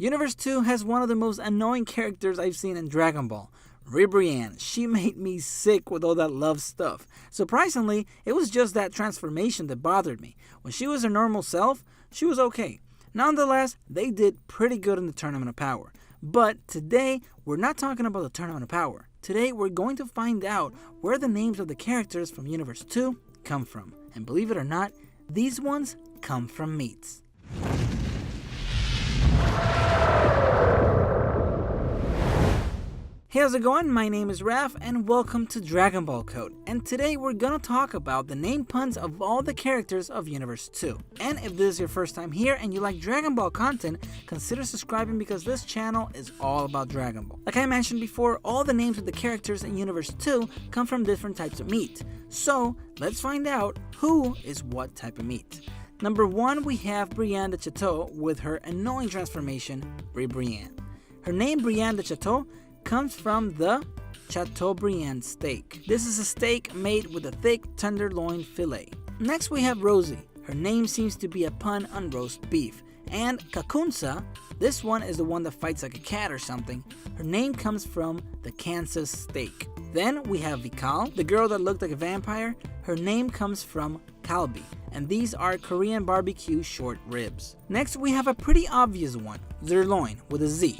Universe 2 has one of the most annoying characters I've seen in Dragon Ball. Ribrianne. She made me sick with all that love stuff. Surprisingly, it was just that transformation that bothered me. When she was her normal self, she was okay. Nonetheless, they did pretty good in the Tournament of Power. But today, we're not talking about the Tournament of Power. Today, we're going to find out where the names of the characters from Universe 2 come from. And believe it or not, these ones come from meats. Hey, how's it going? My name is Raf and welcome to Dragon Ball Code. And today we're gonna talk about the name puns of all the characters of Universe 2. And if this is your first time here and you like Dragon Ball content, consider subscribing because this channel is all about Dragon Ball. Like I mentioned before, all the names of the characters in Universe 2 come from different types of meat. So let's find out who is what type of meat. Number 1, we have Brienne de Chateau with her annoying transformation, Ribrianne. Her name, Brienne de Chateau, comes from the Chateaubriand steak. This is a steak made with a thick tenderloin fillet. Next we have Rosie. Her name seems to be a pun on roast beef. And Kakunsa, this one is the one that fights like a cat or something. Her name comes from the Kansas steak. Then we have Vikal, the girl that looked like a vampire. Her name comes from kalbi, and these are Korean barbecue short ribs. Next we have a pretty obvious one, Zerloin with a Z.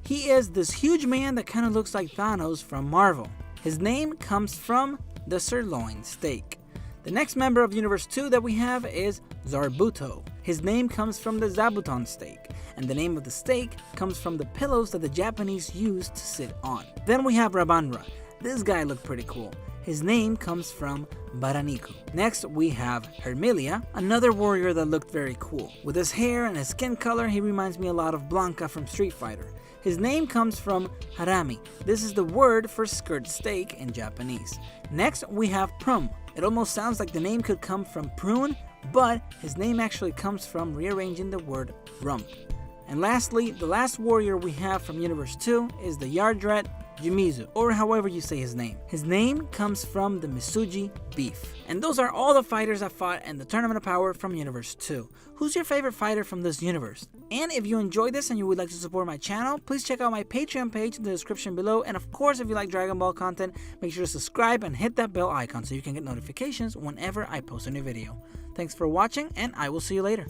He is this huge man that kind of looks like Thanos from Marvel. His name comes from the sirloin steak. The next member of Universe 2 that we have is Zarbuto. His name comes from the zabuton steak, and the name of the steak comes from the pillows that the Japanese used to sit on. Then we have Rabanra. This guy looked pretty cool. His name comes from Baraniku. Next we have Hermilia, another warrior that looked very cool. With his hair and his skin color, he reminds me a lot of Blanca from Street Fighter. His name comes from harami. This is the word for skirt steak in Japanese. Next we have Prum. It almost sounds like the name could come from prune, but his name actually comes from rearranging the word rump. And lastly, the last warrior we have from Universe 2 is the Yardrat Jimizu, or however you say his name. His name comes from the Misuji beef. And those are all the fighters that fought in the Tournament of Power from Universe 2. Who's your favorite fighter from this universe? And if you enjoyed this and you would like to support my channel, please check out my Patreon page in the description below. And of course, if you like Dragon Ball content, make sure to subscribe and hit that bell icon so you can get notifications whenever I post a new video. Thanks for watching, and I will see you later.